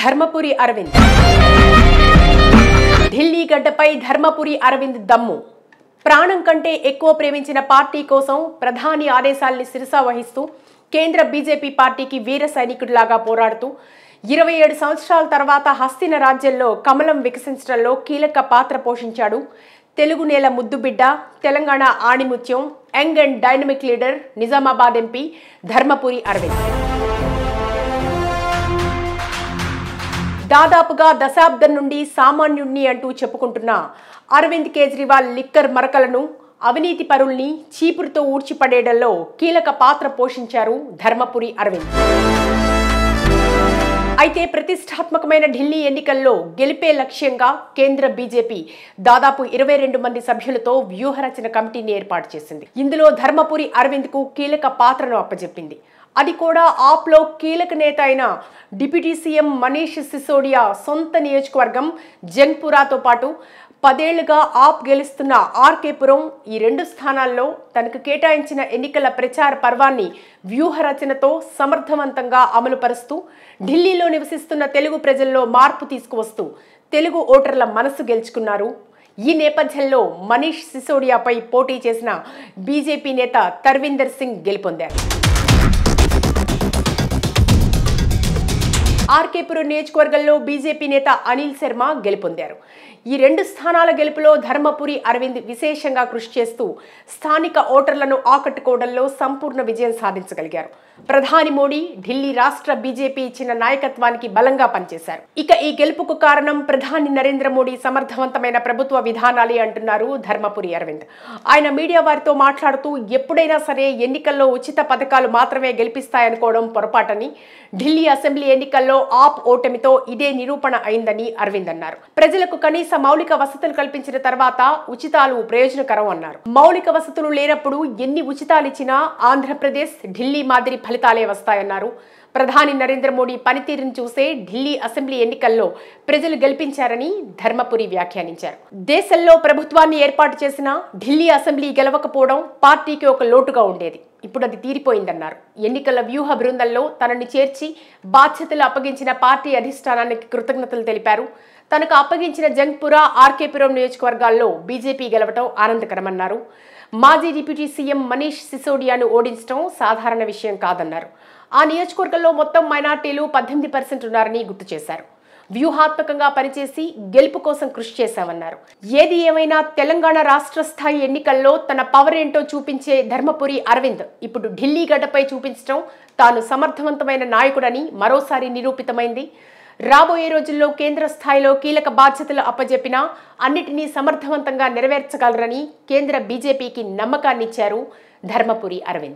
ధర్మపురి అరవింద్ ఢిల్లీ గడ్డపై ధర్మపురి అరవింద్ దమ్ము. ప్రాణం కంటే ఎక్కువ ప్రేమించిన పార్టీ కోసం ప్రధాని ఆదేశాల్ని శిరసా వహిస్తూ కేంద్ర బీజేపీ పార్టీకి వీర సైనికుడిలాగా పోరాడుతూ 27 సంవత్సరాల తర్వాత హస్తిన రాజ్యంలో కమలం వికసించడంలో కీలక పాత్ర పోషించాడు. తెలుగు నేల ముద్దుబిడ్డ, తెలంగాణ ఆణిముత్యం, young and dynamic leader, Nizamabad MP Dharmapuri Arvind. దాదాపుగా దశాబ్దం నుండి సామాన్యుణ్ణి అంటూ చెప్పుకుంటున్న అరవింద్ కేజ్రీవాల్ లిక్కర్ మరకలను, అవినీతి పరుల్ని చీపురుతో ఊడ్చిపడేయడంలో కీలక పాత్ర పోషించారు ధర్మపురి అరవింద్. అయితే ప్రతిష్టాత్మకమైన ఢిల్లీ ఎన్నికల్లో గెలిపే లక్ష్యంగా కేంద్ర బీజేపీ దాదాపు 22 మంది సభ్యులతో వ్యూహరచన కమిటీని ఏర్పాటు చేసింది. ఇందులో ధర్మపురి అరవింద్ కు కీలక పాత్రను అప్పచెప్పింది. అది కూడా ఆప్లో కీలక నేత అయిన డిప్యూటీ సీఎం మనీష్ సిసోడియా సొంత నియోజకవర్గం జంగ్పురాతో పాటు 10 ఏళ్లుగా ఆప్ గెలుస్తున్న ఆర్కేపురం, ఈ 2 స్థానాల్లో తనకు కేటాయించిన ఎన్నికల ప్రచార పర్వాన్ని వ్యూహరచనతో సమర్థవంతంగా అమలు పరుస్తూ ఢిల్లీలో నివసిస్తున్న తెలుగు ప్రజల్లో మార్పు తీసుకువస్తూ తెలుగు ఓటర్ల మనసు గెలుచుకున్నారు. ఈ నేపథ్యంలో మనీష్ సిసోడియాపై పోటీ చేసిన బీజేపీ నేత తర్విందర్ సింగ్ గెలుపొందారు. ఆర్కేపురం నియోజకవర్గంలో బీజేపీ నేత అనిల్ శర్మ గెలుపొందారు. ఈ 2 స్థానాల గెలుపులో ధర్మపురి అరవింద్ విశేషంగా కృషి చేస్తూ స్థానిక ఓటర్లను ఆకట్టుకోవడంలో సంపూర్ణ విజయం సాధించగలిగారు. ప్రధాని మోడీ ఢిల్లీ రాష్ట్ర బీజేపీ ఇచ్చిన నాయకత్వానికి బలంగా పనిచేశారు. ఇక ఈ గెలుపుకు కారణం ప్రధాని నరేంద్ర మోడీ సమర్థవంతమైన ప్రభుత్వ విధానాలే అంటున్నారు ధర్మపురి అరవింద్. ఆయన మీడియా వారితో మాట్లాడుతూ ఎప్పుడైనా సరే ఎన్నికల్లో ఉచిత పథకాలు మాత్రమే గెలిపిస్తాయనుకోవడం పొరపాటని, ఢిల్లీ అసెంబ్లీ ఎన్నికల్లో ఆప్ ఓటమితో ఇదే నిరూపణ అయిందని అరవింద్ అన్నారు. ప్రజలకు కనీస మౌలిక వసతులు కల్పించిన తర్వాత ఉచితాలు ప్రయోజనకరం అన్నారు. మౌలిక వసతులు లేనప్పుడు ఎన్ని ఉచితాలు ఇచ్చినా ఆంధ్రప్రదేశ్, ఢిల్లీ మాదిరి ఫలితాలే వస్తాయన్నారు. ప్రధాని నరేంద్ర మోడీ పనితీరును చూసే ఢిల్లీ అసెంబ్లీ ఎన్నికల్లో ప్రజలు గెలిపించారని ధర్మపురి వ్యాఖ్యానించారు. దేశంలో ప్రభుత్వాన్ని ఏర్పాటు చేసిన ఢిల్లీ అసెంబ్లీ గెలవకపోవడం పార్టీకి ఒక లోటుగా ఉండేది. ఇప్పుడు అది తీరిపోయిందన్నారు. ఎన్నికల వ్యూహ బృందంలో తనని చేర్చి బాధ్యతలు అప్పగించిన పార్టీ అధిష్టానానికి కృతజ్ఞతలు తెలిపారు. తనకు అప్పగించిన జంగ్పురా, ఆర్కేపురం నియోజకవర్గాల్లో బీజేపీ గెలవటం ఆనందకరమన్నారు. మాజీ డిప్యూటీ సీఎం మనీష్ సిసోడియాను ఓడించడం సాధారణ విషయం కాదన్నారు. ఆ నియోజకవర్గంలో మొత్తం మైనార్టీలు 18% ఉన్నారని గుర్తు చేశారు. వ్యూహాత్మకంగా పనిచేసి గెలుపు కోసం కృషి చేశామన్నారు. ఏది ఏమైనా తెలంగాణ రాష్ట్ర స్థాయి ఎన్నికల్లో తన పవర్ ఏంటో చూపించే ధర్మపురి అరవింద్ ఇప్పుడు ఢిల్లీ గడ్డపై చూపించడం తాను సమర్థవంతమైన నాయకుడని మరోసారి నిరూపితమైంది. రాబోయే రోజుల్లో కేంద్ర స్థాయిలో కీలక బాధ్యతలు అప్పజెప్పినా అన్నిటినీ సమర్థవంతంగా నెరవేర్చగలరని కేంద్ర బీజేపీకి నమ్మకాన్నిచ్చారు ధర్మపురి అరవింద్.